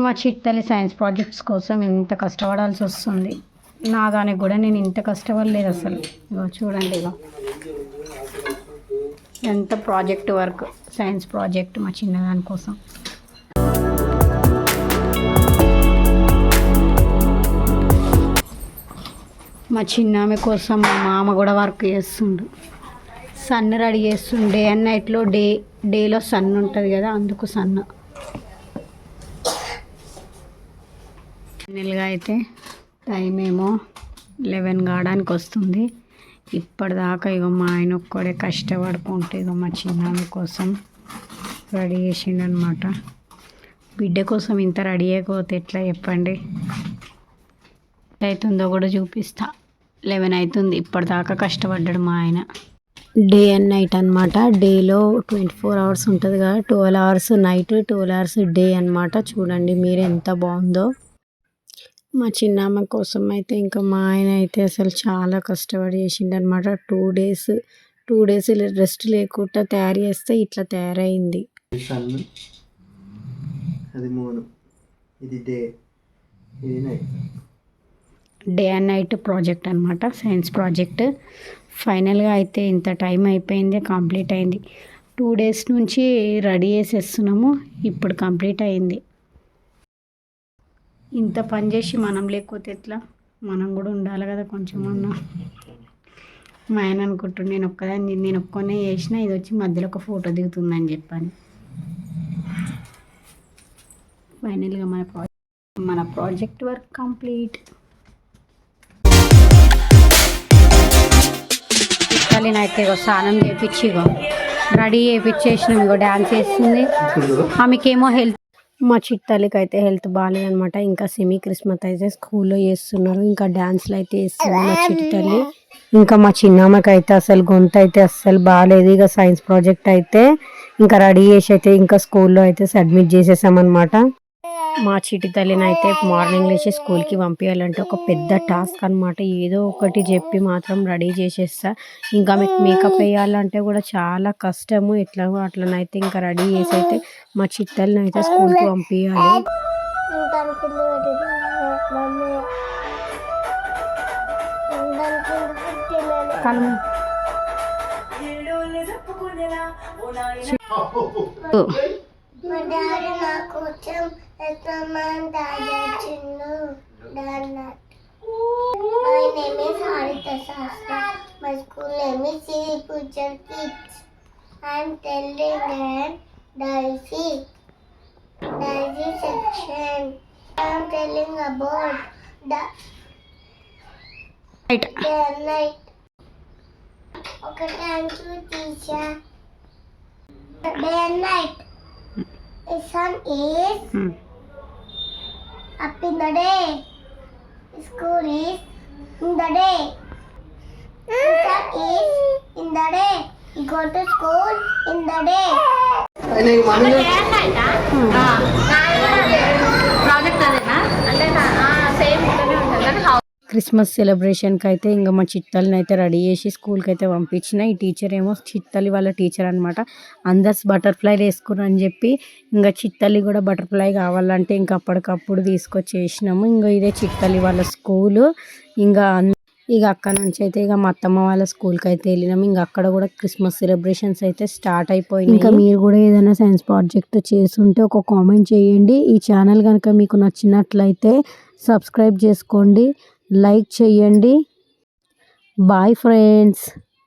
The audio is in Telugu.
మా చిట్టలి సైన్స్ ప్రాజెక్ట్స్ కోసం ఇంత కష్టపడాల్సి వస్తుంది. నా దానికి కూడా నేను ఇంత కష్టపడలేదు అసలు. ఇగో చూడండి, ఇగో ఎంత ప్రాజెక్ట్ వర్క్, సైన్స్ ప్రాజెక్ట్ మా చిన్నదాని కోసం. మా చిన్నామె కోసం మా మామ కూడా వర్క్ చేస్తుండు. సన్ రెడీ చేస్తుండే. డే అండ్ నైట్లో డేలో సన్ ఉంటుంది కదా, అందుకు సన్. ఫైనల్గా అయితే టైం ఏమో 11 కావడానికి వస్తుంది. ఇప్పటిదాకా ఇగో మా ఆయన ఒక్కడే కష్టపడుకుంటే ఇగో మా చిన్నామె కోసం రెడీ చేసిండు అనమాట. బిడ్డ కోసం ఇంత రెడీ అయిపోతే ఎట్లా చెప్పండి. అవుతుందో కూడా చూపిస్తా. 11 అవుతుంది. ఇప్పటిదాకా కష్టపడ్డాడు మా ఆయన. డే అండ్ నైట్ అనమాట. డేలో 24 అవర్స్ ఉంటుంది కదా, 12 అవర్స్ నైట్, 12 అవర్స్ డే అనమాట. చూడండి మీరు ఎంత బాగుందో. మా చిన్నమ్మ కోసం అయితే ఇంకా మా ఆయన అయితే అసలు చాలా కష్టపడి చేసిండు అనమాట. 2 డేస్ రెస్ట్ లేకుండా తయారు చేస్తే ఇట్లా తయారైంది. డే అండ్ నైట్ ప్రాజెక్ట్ అనమాట, సైన్స్ ప్రాజెక్ట్. ఫైనల్గా అయితే ఇంత టైం అయిపోయింది, కంప్లీట్ అయింది. 2 డేస్ నుంచి రెడీ చేసేస్తున్నాము, ఇప్పుడు కంప్లీట్ అయింది. ఇంత పని చేసి మనం లేకపోతే ఎట్లా, మనం కూడా ఉండాలి కదా కొంచెం అన్న. మా ఆయన అనుకుంటుండే నేను ఒక్కనే చేసిన, ఇది వచ్చి మధ్యలో ఒక ఫోటో దిగుతుందని చెప్పాను. ఫైనల్గా మన ప్రాజెక్ట్ వర్క్ కంప్లీట్. అయితే ఇగో స్నానం చేయించి ఇగో రెడీ చేయించేసినాం. ఇగో డ్యాన్స్ చేస్తుంది. ఆమెకేమో హెల్త్, మా చిట్టలికి అయితే హెల్త్ బాగాలేదనమాట. ఇంకా సెమీ క్రిస్మస్ అయితే స్కూల్లో చేస్తున్నారు. ఇంకా డ్యాన్స్లు అయితే చేస్తుంది మా చిట్టలి. ఇంకా మా చిన్నమ్మకి అయితే అసలు గొంతు అయితే అస్సలు బాగాలేదు. ఇక సైన్స్ ప్రాజెక్ట్ అయితే ఇంకా రెడీ చేసి అయితే ఇంకా స్కూల్లో అయితే సబ్మిట్ చేసేసామన్నమాట. మా చిట్టి తల్లిని అయితే మార్నింగ్ లేచి స్కూల్కి పంపించాలంటే ఒక పెద్ద టాస్క్ అనమాట. ఏదో ఒకటి చెప్పి మాత్రం రెడీ చేసేస్తా. ఇంకా మీకు మేకప్ వేయాలంటే కూడా చాలా కష్టము. ఎట్లాగో అట్లనైతే ఇంకా రెడీ చేసి అయితే మా చిట్టల్ని అయితే స్కూల్కి పంపించాలి. మా డాడీ నా కోసం SMN దాచిండు. My name is Harita Sastra. My school name is Sri Pujar Kids. I am telling an Daisy section. I am telling about the night. Okay, thank you, teacher. Day and night. The sun is up in the day. School is in the day. The sun is in the day. You go to school in the day. Project అదేనా అంటే సేమ్ క్రిస్మస్ సెలబ్రేషన్కి అయితే ఇంకా మా చిట్టల్ని అయితే రెడీ చేసి స్కూల్కి అయితే పంపించిన. ఈ టీచర్ ఏమో చిట్టలి వాళ్ళ టీచర్ అనమాట. అందర్స్ బటర్ఫ్లై వేసుకురని చెప్పి ఇంకా చిట్టలి కూడా బటర్ఫ్లై కావాలంటే ఇంకా అప్పటికప్పుడు తీసుకొచ్చేసినాము. ఇంకా ఇదే చిట్టలి వాళ్ళ స్కూలు. ఇంకా అక్కడ నుంచి అయితే ఇక మా అత్తమ్మ వాళ్ళ స్కూల్కి అయితే వెళ్ళినాము. ఇంకా అక్కడ కూడా క్రిస్మస్ సెలబ్రేషన్స్ అయితే స్టార్ట్ అయిపోయింది. ఇంకా మీరు కూడా ఏదైనా సైన్స్ ప్రాజెక్ట్ చేస్తుంటే ఒక కామెంట్ చేయండి. ఈ ఛానల్ కనుక మీకు నచ్చినట్లయితే సబ్స్క్రైబ్ చేసుకోండి, లైక్ చేయండి. Bye friends.